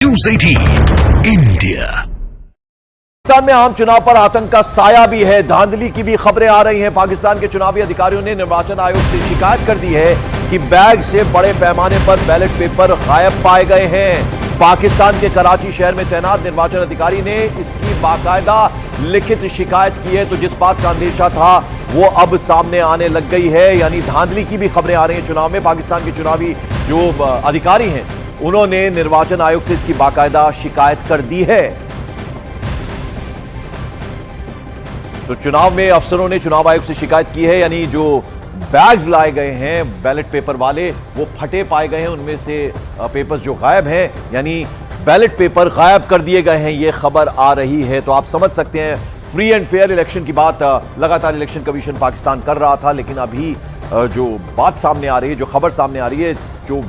News 18 India. Pakistan में आम चुनाव पर आतंक का साया भी है। धांधली की भी खबरें आ रही हैं। पाकिस्तान के चुनावी अधिकारियों ने निर्वाचन आयोग से शिकायत कर दी है कि बैग से बड़े पैमाने पर बैलेट पेपर गायब पाए गए हैं। पाकिस्तान के कराची शहर में तैनात निर्वाचन अधिकारी ने इसकी बाकायदा लिखित शिकायत की है। तो जिस बात का अंदेशा था वो अब सामने आने लग गई है, यानी धांधली की भी खबरें आ रही हैं चुनाव में। पाकिस्तान के चुनावी जो अधिकारी हैं उन्होंने निर्वाचन आयोग से इसकी बाकायदा शिकायत कर दी है। तो चुनाव में अफसरों ने चुनाव आयोग से शिकायत की है, यानी जो बैग्स लाए गए हैं बैलेट पेपर वाले वो फटे पाए गए हैं, उनमें से पेपर्स जो गायब हैं, यानी बैलेट पेपर गायब कर दिए गए हैं, ये खबर आ रही है। तो आप समझ सकते हैं फ्री एंड फेयर इलेक्शन की बात लगातार इलेक्शन कमीशन पाकिस्तान कर रहा था, लेकिन अभी जो बात सामने आ रही है, जो खबर सामने आ रही है, जो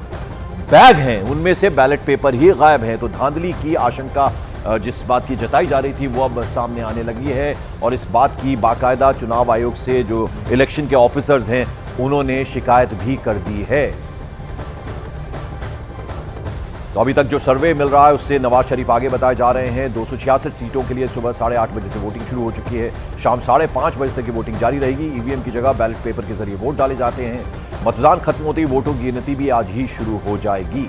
बैग हैं उनमें से बैलेट पेपर ही गायब हैं। तो धांधली की आशंका जिस बात की जताई जा रही थी वो अब सामने आने लगी है और इस बात की बाकायदा चुनाव आयोग से जो इलेक्शन के ऑफिसर्स हैं उन्होंने शिकायत भी कर दी है। तो अभी तक जो सर्वे मिल रहा है उससे नवाज शरीफ आगे बताए जा रहे हैं। 266 सीटों के लिए सुबह 8:30 बजे से वोटिंग शुरू हो चुकी है। शाम 5:30 बजे तक की वोटिंग जारी रहेगी। ईवीएम की जगह बैलेट पेपर के जरिए वोट डाले जाते हैं। मतदान खत्म होते ही वोटों की गिनती भी आज ही शुरू हो जाएगी।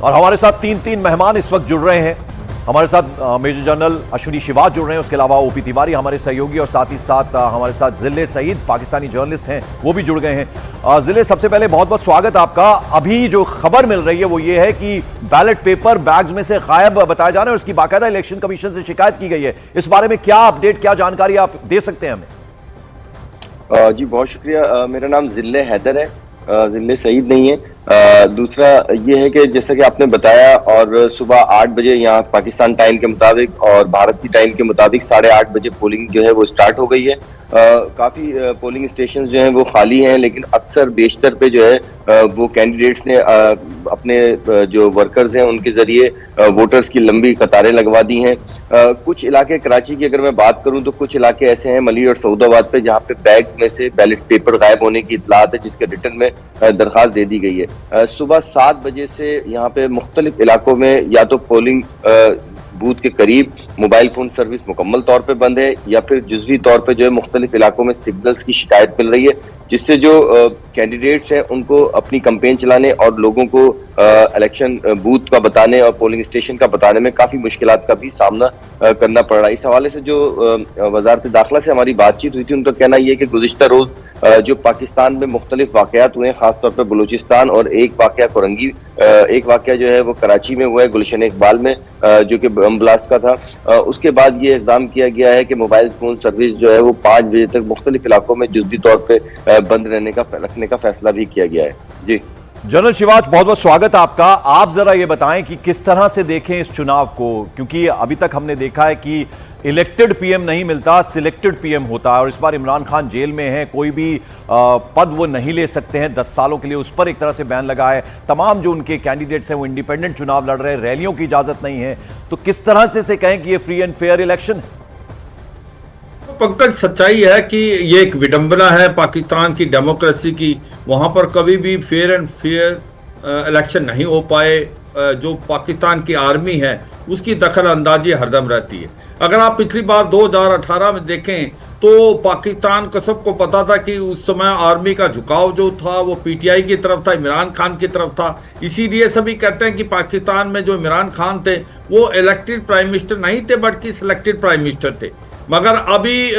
और हमारे साथ तीन मेहमान इस वक्त जुड़ रहे हैं। हमारे साथ मेजर जनरल अश्विनी शिवाज जुड़ रहे हैं, उसके अलावा ओपी तिवारी हमारे सहयोगी, और साथ ही साथ हमारे साथ जिले सईद पाकिस्तानी जर्नलिस्ट हैं वो भी जुड़ गए हैं। जिले, सबसे पहले बहुत बहुत स्वागत आपका। अभी जो खबर मिल रही है वो ये है कि बैलेट पेपर बैग्स में से गायब बताए जा रहे हैं और इसकी बाकायदा इलेक्शन कमीशन से शिकायत की गई है। इस बारे में क्या अपडेट, क्या जानकारी आप दे सकते हैं हमें? जी बहुत शुक्रिया। मेरा नाम जिले हैदर है, जिले सईद नहीं है। दूसरा ये है कि जैसा कि आपने बताया, और सुबह 8 बजे यहाँ पाकिस्तान टाइम के मुताबिक और भारत की टाइम के मुताबिक 8:30 बजे पोलिंग जो है वो स्टार्ट हो गई है। काफी पोलिंग स्टेशन जो हैं वो खाली हैं, लेकिन अक्सर बेशतर पे जो है वो कैंडिडेट्स ने अपने जो वर्कर्स हैं उनके जरिए वोटर्स की लंबी कतारें लगवा दी हैं। कुछ इलाके कराची की अगर मैं बात करूं तो कुछ इलाके ऐसे हैं मली और सऊदाबाद पे जहां पे बैग्स में से बैलेट पेपर गायब होने की इत्तलात है, जिसके रिटर्न में दरखास्त दे दी गई है। सुबह 7 बजे से यहाँ पे मुख्तलिफ इलाकों में या तो पोलिंग बूथ के करीब मोबाइल फोन सर्विस मुकम्मल तौर पे बंद है, या फिर जुज़वी तौर पे जो है मुख्तलिफ इलाकों में सिग्नल्स की शिकायत मिल रही है, जिससे जो कैंडिडेट्स हैं उनको अपनी कैंपेन चलाने और लोगों को इलेक्शन बूथ का बताने और पोलिंग स्टेशन का बताने में काफ़ी मुश्किलात का भी सामना करना पड़ रहा है। इस हवाले से जो वजारत दाखिला से हमारी बातचीत हुई थी, उनका कहना यह है कि गुज़िश्ता रोज़ जो पाकिस्तान में मुख्तलिफ वाक़यात हुए हैं, खासतौर पर बलूचिस्तान, और एक वाक़या कोरंगी, एक वाक़या जो है वो कराची में हुआ है गुलशन इकबाल में, जो कि बम ब्लास्ट का था। उसके बाद ये इक़दाम किया गया है कि मोबाइल फ़ोन सर्विस जो है वो 5 बजे तक मुख्तलिफ इलाकों में जुज़वी तौर पर बंद रखने का फैसला भी किया गया है। जी जनरल शिवाज, बहुत बहुत स्वागत आपका। आप जरा ये बताएं कि किस तरह से देखें इस चुनाव को, क्योंकि अभी तक हमने देखा है कि इलेक्टेड पीएम नहीं मिलता, सिलेक्टेड पीएम होता है, और इस बार इमरान खान जेल में है, कोई भी पद वो नहीं ले सकते हैं 10 सालों के लिए, उस पर एक तरह से बैन लगा है। तमाम जो उनके कैंडिडेट्स हैं वो इंडिपेंडेंट चुनाव लड़ रहे हैं, रैलियों की इजाजत नहीं है। तो किस तरह से कहें कि ये फ्री एंड फेयर इलेक्शन है? पंकज, सच्चाई है कि ये एक विडंबना है पाकिस्तान की डेमोक्रेसी की। वहाँ पर कभी भी फेयर एंड फेयर इलेक्शन नहीं हो पाए। जो पाकिस्तान की आर्मी है उसकी दखल अंदाजी हरदम रहती है। अगर आप पिछली बार 2018 में देखें तो पाकिस्तान को सबको पता था कि उस समय आर्मी का झुकाव जो था वो पीटीआई की तरफ था, इमरान खान की तरफ था। इसीलिए सभी कहते हैं कि पाकिस्तान में जो इमरान खान थे वो इलेक्टेड प्राइम मिनिस्टर नहीं थे बल्कि सिलेक्टेड प्राइम मिनिस्टर थे। मगर अभी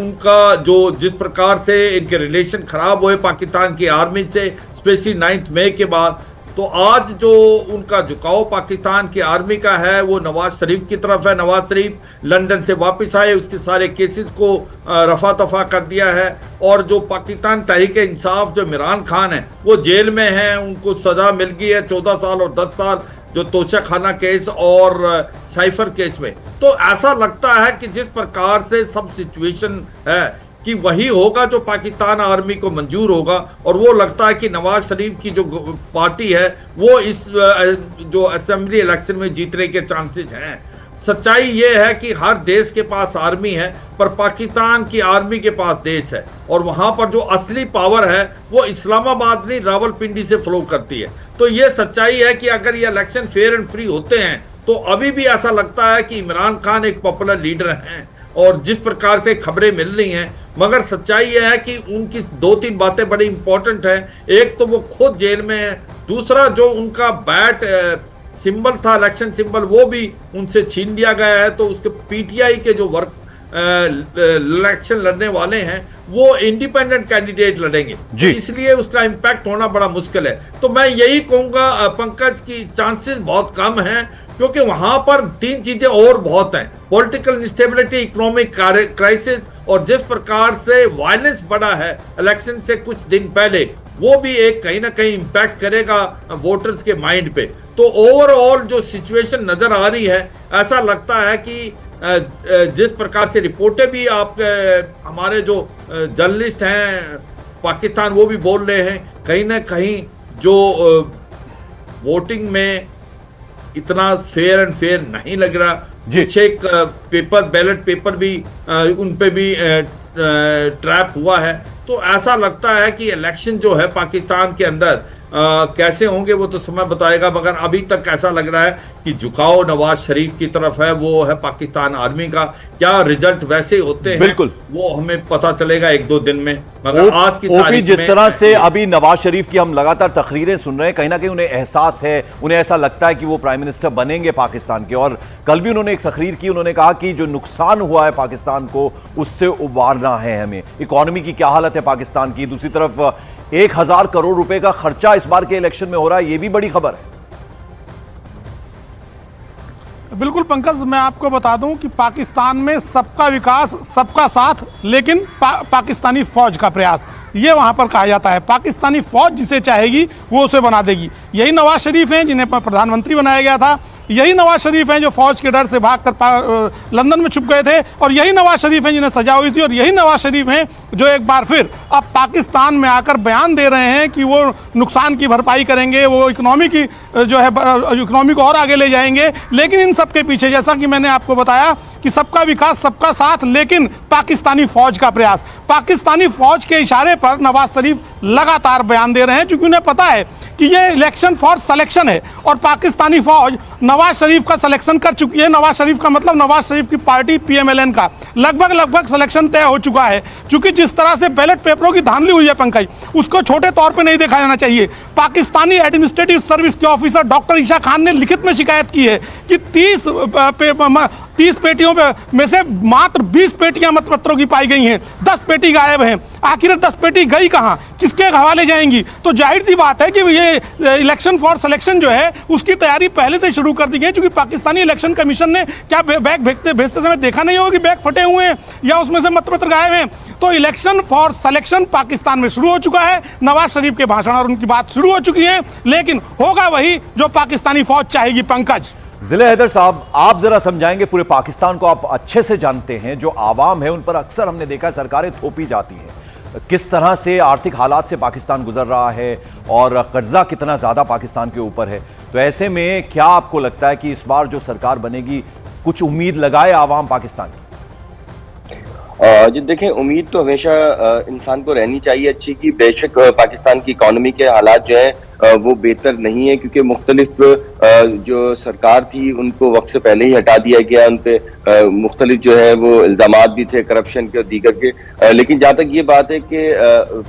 उनका जो जिस प्रकार से इनके रिलेशन खराब हुए पाकिस्तान की आर्मी से, स्पेशली 9 मई के बाद, तो आज जो उनका झुकाव पाकिस्तान की आर्मी का है वो नवाज शरीफ की तरफ है। नवाज शरीफ लंदन से वापस आए, उसके सारे केसेस को रफा दफा कर दिया है, और जो पाकिस्तान तहरीक इंसाफ जो इमरान खान है वो जेल में हैं, उनको सज़ा मिल गई है 14 साल और 10 साल, जो तोशा खाना केस और साइफर केस में। तो ऐसा लगता है कि जिस प्रकार से सब सिचुएशन है कि वही होगा जो पाकिस्तान आर्मी को मंजूर होगा, और वो लगता है कि नवाज शरीफ की जो पार्टी है वो इस जो असेंबली इलेक्शन में जीतने के चांसेस हैं। सच्चाई ये है कि हर देश के पास आर्मी है, पर पाकिस्तान की आर्मी के पास देश है, और वहां पर जो असली पावर है वो इस्लामाबाद नहीं रावलपिंडी से फ्लो करती है। तो ये सच्चाई है कि अगर ये इलेक्शन फेयर एंड फ्री होते हैं तो अभी भी ऐसा लगता है कि इमरान खान एक पॉपुलर लीडर हैं, और जिस प्रकार से खबरें मिल रही हैं, मगर सच्चाई यह है कि उनकी 2-3 बातें बड़ी इंपॉर्टेंट हैं। एक तो वो खुद जेल में है, दूसरा जो उनका बैट सिंबल था, इलेक्शन सिंबल, वो भी उनसे छीन लिया गया है। तो उसके पीटीआई के जो इलेक्शन लड़ने वाले हैं वो इंडिपेंडेंट कैंडिडेट लड़ेंगे, तो इसलिए उसका इंपैक्ट होना बड़ा मुश्किल है। तो मैं यही कहूंगा पंकज की चांसेस बहुत कम हैं, क्योंकि वहां पर 3 चीजें और बहुत हैं, पॉलिटिकल इंस्टेबिलिटी, इकोनॉमिक क्राइसिस, और जिस प्रकार से वायलेंस बढ़ा है इलेक्शन से कुछ दिन पहले, वो भी एक कहीं ना कहीं इंपैक्ट करेगा वोटर्स के माइंड पे। तो ओवरऑल जो सिचुएशन नजर आ रही है, ऐसा लगता है कि जिस प्रकार से रिपोर्टें भी आप हमारे जो जर्नलिस्ट हैं पाकिस्तान वो भी बोल रहे हैं, कहीं ना कहीं जो वोटिंग में इतना फेयर एंड फेयर नहीं लग रहा। कुछ एक पेपर, बैलेट पेपर भी उन पे भी ट्रैप हुआ है। तो ऐसा लगता है कि इलेक्शन जो है पाकिस्तान के अंदर कैसे होंगे वो तो समय बताएगा, मगर अभी तक ऐसा लग रहा है कि झुकाव नवाज शरीफ की तरफ है, वो है पाकिस्तान आर्मी का। क्या रिजल्ट वैसे होते हैं बिल्कुल वो हमें पता चलेगा 1-2 दिन में, मगर आज की तारीख जिस तरह से अभी नवाज शरीफ की हम लगातार तकरीरें सुन रहे हैं, कहीं ना कहीं उन्हें एहसास है, उन्हें ऐसा लगता है कि वो प्राइम मिनिस्टर बनेंगे पाकिस्तान के। और कल भी उन्होंने एक तकरीर की, उन्होंने कहा कि जो नुकसान हुआ है पाकिस्तान को उससे उबारना है हमें। इकोनॉमी की क्या हालत है पाकिस्तान की, दूसरी तरफ 1000 करोड़ रुपए का खर्चा इस बार के इलेक्शन में हो रहा है, यह भी बड़ी खबर है। बिल्कुल पंकज, मैं आपको बता दूं कि पाकिस्तान में सबका विकास सबका साथ, लेकिन पाकिस्तानी फौज का प्रयास, ये वहां पर कहा जाता है। पाकिस्तानी फौज जिसे चाहेगी वो उसे बना देगी। यही नवाज शरीफ हैं जिन्हें प्रधानमंत्री बनाया गया था, यही नवाज शरीफ हैं जो फौज के डर से भागकर लंदन में छुप गए थे, और यही नवाज शरीफ हैं जिन्हें सजा हुई थी, और यही नवाज शरीफ हैं जो एक बार फिर अब पाकिस्तान में आकर बयान दे रहे हैं कि वो नुकसान की भरपाई करेंगे, वो इकोनॉमी की जो है इकोनॉमी को और आगे ले जाएंगे। लेकिन इन सब के पीछे, जैसा कि मैंने आपको बताया कि सबका विकास सबका साथ, लेकिन पाकिस्तानी फौज का प्रयास, पाकिस्तानी फौज के इशारे पर नवाज शरीफ लगातार बयान दे रहे हैं, क्योंकि उन्हें पता है कि ये इलेक्शन फॉर सिलेक्शन है, और पाकिस्तानी फौज नवाज शरीफ का सिलेक्शन कर चुकी है। नवाज शरीफ का मतलब नवाज शरीफ की पार्टी PMLN का लगभग सिलेक्शन तय हो चुका है। क्योंकि जिस तरह से बैलेट पेपरों की धांधली हुई है पंकज, उसको छोटे तौर पे नहीं देखा जाना चाहिए। पाकिस्तानी एडमिनिस्ट्रेटिव सर्विस के ऑफिसर डॉक्टर ईशा खान ने लिखित में शिकायत की है कि 30 पेटियों में से मात्र 20 पेटियां मतपत्रों की पाई गई हैं, 10 पेटी गायब हैं। आखिर 10 पेटी गई कहां, किसके हवाले जाएंगी? तो जाहिर सी बात है कि ये इलेक्शन फॉर सिलेक्शन जो है उसकी तैयारी पहले से शुरू कर दी गई, क्योंकि पाकिस्तानी इलेक्शन कमीशन ने क्या बैग भेजते समय देखा नहीं होगा कि बैग फटे हुए हैं या उसमें से मतपत्र गायब हैं। तो इलेक्शन फॉर सिलेक्शन पाकिस्तान में शुरू हो चुका है, नवाज शरीफ के भाषण और उनकी बात शुरू हो चुकी है, लेकिन होगा वही जो पाकिस्तानी फौज चाहेगी। पंकज, जिले हैदर साहब, आप जरा समझाएंगे, पूरे पाकिस्तान को आप अच्छे से जानते हैं, जो आवाम है उन पर अक्सर हमने देखा है सरकारें थोपी जाती हैं, किस तरह से आर्थिक हालात से पाकिस्तान गुजर रहा है और कर्जा कितना ज्यादा पाकिस्तान के ऊपर है। तो ऐसे में क्या आपको लगता है कि इस बार जो सरकार बनेगी, कुछ उम्मीद लगाए आवाम पाकिस्तान की? जी देखें, उम्मीद तो हमेशा इंसान को रहनी चाहिए अच्छी की। बेशक पाकिस्तान की इकोनॉमी के हालात जो है वो बेहतर नहीं है, क्योंकि मुख्तलिफ जो सरकार थी उनको वक्त से पहले ही हटा दिया गया, उन पे मुख्तलिफ जो है वो इल्जामात भी थे करप्शन के और दीगर के। लेकिन जहाँ तक ये बात है कि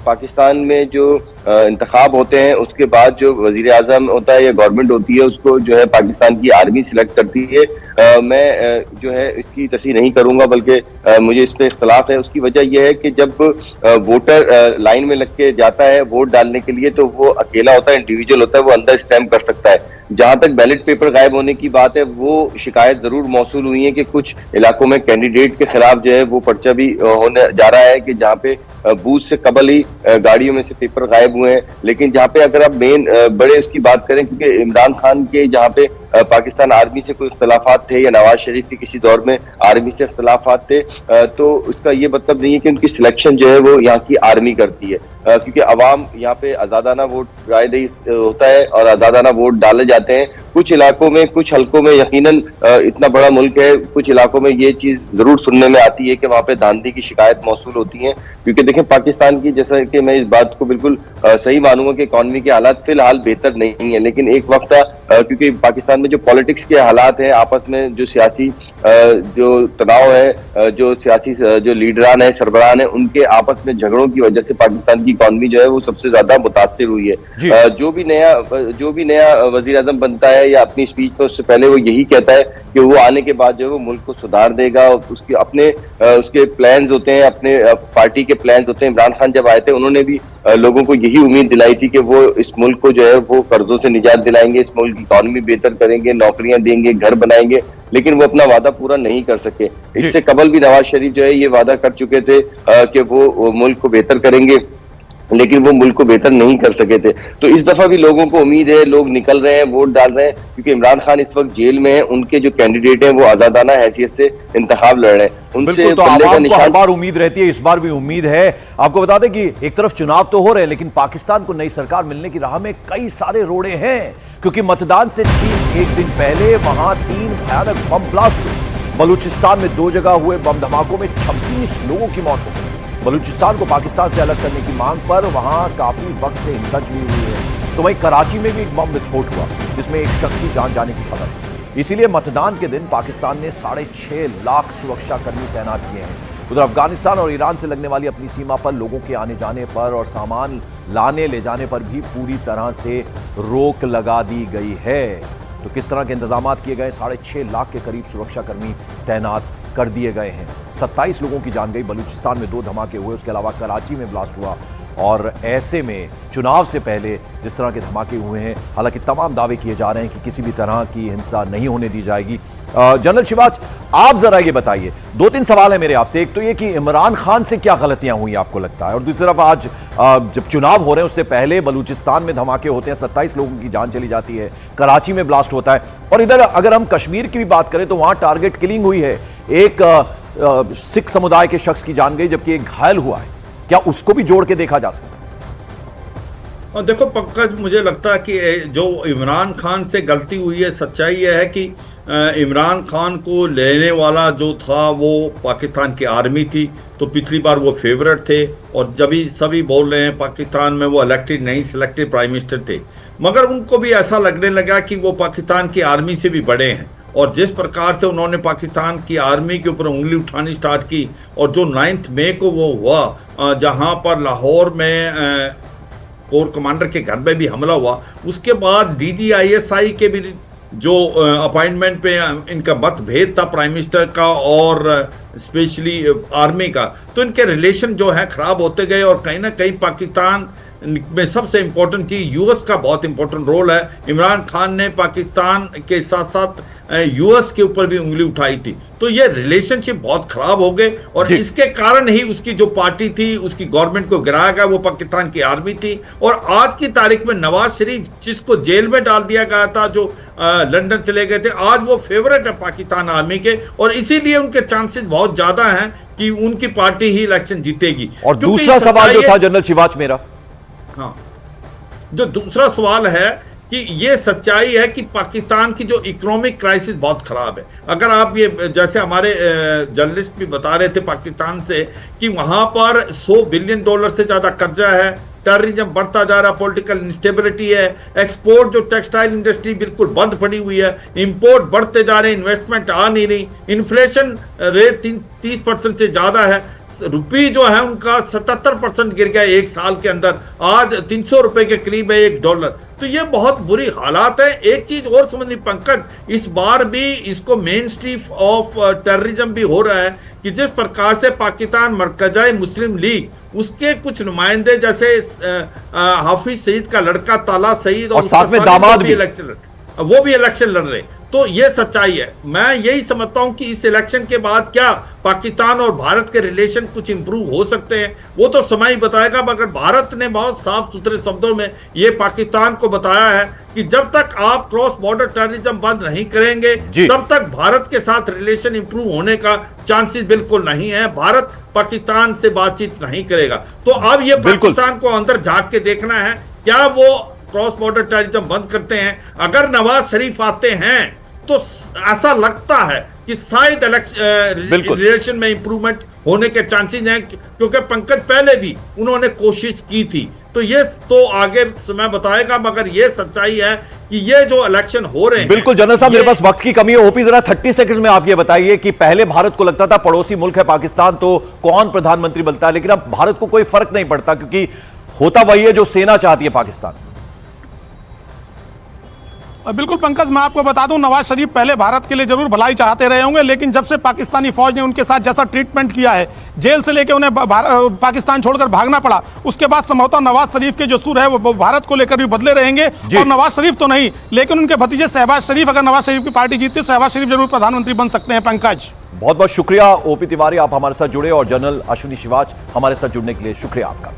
पाकिस्तान में जो इंतखाब होते हैं उसके बाद जो वजीर आजम होता है या गवर्नमेंट होती है उसको जो है पाकिस्तान की आर्मी सिलेक्ट करती है। मैं जो है इसकी तस्दीक नहीं करूंगा, बल्कि मुझे इस पर इख्तलाफ है। उसकी वजह यह है कि जब वोटर लाइन में लग के जाता है वोट डालने के लिए, तो वो अकेला होता है, इंडिविजुअल होता है, वो अंदर स्टैम्प कर सकता है। जहां तक बैलेट पेपर गायब होने की बात है, वो शिकायत जरूर मौसूल हुई है कि कुछ इलाकों में कैंडिडेट के खिलाफ जो है वो पर्चा भी होने जा रहा है कि जहां पे बूथ से कबल ही गाड़ियों में से पेपर गायब हुए हैं। लेकिन जहां पे अगर आप मेन बड़े उसकी बात करें, क्योंकि इमरान खान के जहां पे पाकिस्तान आर्मी से कोई इख्तलाफात थे या नवाज शरीफ के किसी दौर में आर्मी से इख्तलाफात थे, तो उसका ये मतलब नहीं है कि उनकी सिलेक्शन जो है वो यहाँ की आर्मी करती है, क्योंकि अवाम यहाँ पे आजादाना वोट राय दही होता है और आजादाना वोट डाले जाते जाते हैं। कुछ इलाकों में, कुछ हलकों में यकीनन इतना बड़ा मुल्क है, कुछ इलाकों में ये चीज जरूर सुनने में आती है कि वहां पे धांधली की शिकायत मौसूल होती है। क्योंकि देखें, पाकिस्तान की, जैसा कि मैं इस बात को बिल्कुल सही मानूंगा कि इकॉनमी के हालात फिलहाल बेहतर नहीं है, लेकिन एक वक्त था क्योंकि पाकिस्तान में जो पॉलिटिक्स के हालात हैं, आपस में जो सियासी जो तनाव है, जो सियासी जो लीडरान है, सरबराहान है, उनके आपस में झगड़ों की वजह से पाकिस्तान की इकॉनमी जो है वो सबसे ज्यादा मुतासिर हुई है। जो भी नया वजीर आजम बनता है या अपनी स्पीच में उससे पहले वो यही कहता है कि वो आने के बाद जो है वो मुल्क को सुधार देगा। उसके अपने उसके प्लान्स होते हैं, अपने पार्टी के प्लान्स होते हैं। इमरान खान जब आए थे उन्होंने भी लोगों को यही उम्मीद दिलाई थी कि वो इस मुल्क को जो है वो कर्जों से निजात दिलाएंगे, इस मुल्क की इकॉनमी बेहतर करेंगे, नौकरियां देंगे, घर बनाएंगे, लेकिन वो अपना वादा पूरा नहीं कर सके। इससे कबल भी नवाज शरीफ जो है ये वादा कर चुके थे कि वो मुल्क को बेहतर करेंगे, लेकिन वो मुल्क को बेहतर नहीं कर सके थे। तो इस दफा भी लोगों को उम्मीद है, लोग निकल रहे हैं, वोट डाल रहे हैं, क्योंकि इमरान खान इस वक्त जेल में है। उनके जो कैंडिडेट हैं वो आजादाना हैसियत से इंतखाब लड़ रहे हैं। उनसे तो आवाम को हर बार उम्मीद रहती है, इस बार भी उम्मीद है। आपको बता दें कि एक तरफ चुनाव तो हो रहे हैं, लेकिन पाकिस्तान को नई सरकार मिलने की राह में कई सारे रोड़े हैं, क्योंकि मतदान से ठीक एक दिन पहले वहां 3 भयानक बम ब्लास्ट हुए। बलूचिस्तान में 2 जगह हुए बम धमाकों में 26 लोगों की मौत हो गई। बलूचिस्तान को पाकिस्तान से अलग करने की मांग पर वहां काफी वक्त से हिंसा छिड़ी हुई है। तो वहीं कराची में भी एक बम विस्फोट हुआ जिसमें एक शख्स की जान जाने की खबर है। इसीलिए मतदान के दिन पाकिस्तान ने 6.5 लाख सुरक्षाकर्मी तैनात किए हैं। उधर अफगानिस्तान और ईरान से लगने वाली अपनी सीमा पर लोगों के आने जाने पर और सामान लाने ले जाने पर भी पूरी तरह से रोक लगा दी गई है। तो किस तरह के इंतजाम किए गए? 6.5 लाख के करीब सुरक्षाकर्मी तैनात कर दिए गए हैं। 27 लोगों की जान गई। बलूचिस्तान में 2 धमाके हुए, उसके अलावा कराची में ब्लास्ट हुआ। और ऐसे में चुनाव से पहले जिस तरह के धमाके हुए हैं, हालांकि तमाम दावे किए जा रहे हैं कि किसी भी तरह की हिंसा नहीं होने दी जाएगी। जनरल शिवाज, आप जरा ये बताइए, 2-3 सवाल है मेरे आपसे। एक तो ये कि इमरान खान से क्या गलतियां हुई आपको लगता है, और दूसरी तरफ आज जब चुनाव हो रहे हैं उससे पहले बलूचिस्तान में धमाके होते हैं, 27 लोगों की जान चली जाती है, कराची में ब्लास्ट होता है, और इधर अगर हम कश्मीर की भी बात करें तो वहां टारगेट किलिंग हुई है। एक सिख समुदाय के शख्स की जान गई जबकि एक घायल हुआ है। क्या उसको भी जोड़ के देखा जा सकता है? और देखो पंकज, मुझे लगता है कि जो इमरान खान से गलती हुई है, सच्चाई यह है कि इमरान खान को लेने वाला जो था वो पाकिस्तान की आर्मी थी। तो पिछली बार वो फेवरेट थे और जब भी सभी बोल रहे हैं पाकिस्तान में वो इलेक्टेड नहीं सिलेक्टेड प्राइम मिनिस्टर थे, मगर उनको भी ऐसा लगने लगा कि वो पाकिस्तान की आर्मी से भी बड़े हैं। और जिस प्रकार से उन्होंने पाकिस्तान की आर्मी के ऊपर उंगली उठानी स्टार्ट की, और जो 9 मई को वो हुआ जहां पर लाहौर में कोर कमांडर के घर में भी हमला हुआ, उसके बाद DGISI के भी जो अपॉइंटमेंट पे इनका मतभेद था प्राइम मिनिस्टर का और स्पेशली आर्मी का, तो इनके रिलेशन जो है खराब होते गए। और कहीं ना कहीं पाकिस्तान में सबसे इंपॉर्टेंट चीज यूएस का बहुत इंपॉर्टेंट रोल है। इमरान खान ने पाकिस्तान के साथ साथ यूएस के ऊपर भी उंगली उठाई थी, तो ये रिलेशनशिप बहुत खराब हो गए। और इसके कारण ही उसकी जो पार्टी थी, उसकी गवर्नमेंट को गिराया गया, वो पाकिस्तान की आर्मी थी। और आज की तारीख में नवाज शरीफ जिसको जेल में डाल दिया गया था, जो लंदन चले गए थे, आज वो फेवरेट है पाकिस्तान आर्मी के, और इसीलिए उनके चांसेस बहुत ज्यादा हैं कि उनकी पार्टी ही इलेक्शन जीतेगी। और दूसरा सवाल जो था जनरल शिवाज मेरा, हाँ, जो दूसरा सवाल है कि ये सच्चाई है कि पाकिस्तान की जो इकोनॉमिक क्राइसिस बहुत खराब है। अगर आप ये, जैसे हमारे जर्नलिस्ट भी बता रहे थे पाकिस्तान से, कि वहां पर $100 बिलियन से ज्यादा कर्जा है, टेररिज्म बढ़ता जा रहा, पॉलिटिकल इंस्टेबिलिटी है, एक्सपोर्ट जो टेक्सटाइल इंडस्ट्री बिल्कुल बंद पड़ी हुई है, इंपोर्ट बढ़ते जा रहे, इन्वेस्टमेंट आ नहीं रही, इन्फ्लेशन रेट 30% से ज्यादा है, रुपये जो है उनका 77% गिर गया 1 साल के अंदर, आज 300 रुपए के करीब है $1। तो ये बहुत बुरी हालात है। एक चीज और समझनी पंकज, इस बार भी इसको मेन स्ट्रीम ऑफ टेररिज्म भी हो रहा है कि जिस प्रकार से पाकिस्तान मरकज़ी मुस्लिम लीग, उसके कुछ नुमाइंदे जैसे हाफिज सईद का लड़का ताला सईद और साथ में दामाद भी वो भी इलेक्शन लड़ रहे। तो ये सच्चाई है। मैं यही समझता हूं कि इस इलेक्शन के बाद क्या पाकिस्तान और भारत के रिलेशन कुछ इंप्रूव हो सकते हैं, वो तो समय ही बताएगा। मगर भारत ने बहुत साफ सुथरे शब्दों में ये पाकिस्तान को बताया है कि जब तक आप क्रॉस बॉर्डर टेररिज्म बंद नहीं करेंगे, तब तक भारत के साथ रिलेशन इंप्रूव होने का चांसेस बिल्कुल नहीं है। भारत पाकिस्तान से बातचीत नहीं करेगा। तो अब ये पाकिस्तान को अंदर झांक के देखना है, क्या वो क्रॉस बॉर्डर टेररिज्म बंद करते हैं। अगर नवाज शरीफ आते हैं तो ऐसा लगता है कि शायद रिलेशन में इंप्रूवमेंट होने के चांसेस हैं, क्योंकि पंकज पहले भी उन्होंने कोशिश की थी। तो ये तो आगे समय बताएगा, मगर ये सच्चाई है कि ये जो इलेक्शन हो रहे हैं। बिल्कुल जनरल साहब, मेरे पास वक्त की कमी है। ओपी, जरा 30 सेकंड्स में आप ये बताइए कि पहले भारत को लगता था पड़ोसी मुल्क है पाकिस्तान तो कौन प्रधानमंत्री बनता है, लेकिन अब भारत को कोई फर्क नहीं पड़ता क्योंकि होता वही है जो सेना चाहती है पाकिस्तान। बिल्कुल पंकज, मैं आपको बता दूं, नवाज शरीफ पहले भारत के लिए जरूर भलाई चाहते रहे होंगे, लेकिन जब से पाकिस्तानी फौज ने उनके साथ जैसा ट्रीटमेंट किया है, जेल से लेकर उन्हें पाकिस्तान छोड़कर भागना पड़ा, उसके बाद संभवतः नवाज शरीफ के जो सुर है वो भारत को लेकर भी बदले रहेंगे। और नवाज शरीफ तो नहीं, लेकिन उनके भतीजे शहबाज शरीफ, अगर नवाज शरीफ की पार्टी जीतती है तो शहबाज शरीफ जरूर प्रधानमंत्री बन सकते हैं। पंकज, बहुत बहुत शुक्रिया ओपी तिवारी, आप हमारे साथ जुड़े, और जनरल अश्विनी शिवाच हमारे साथ जुड़ने के लिए शुक्रिया आपका।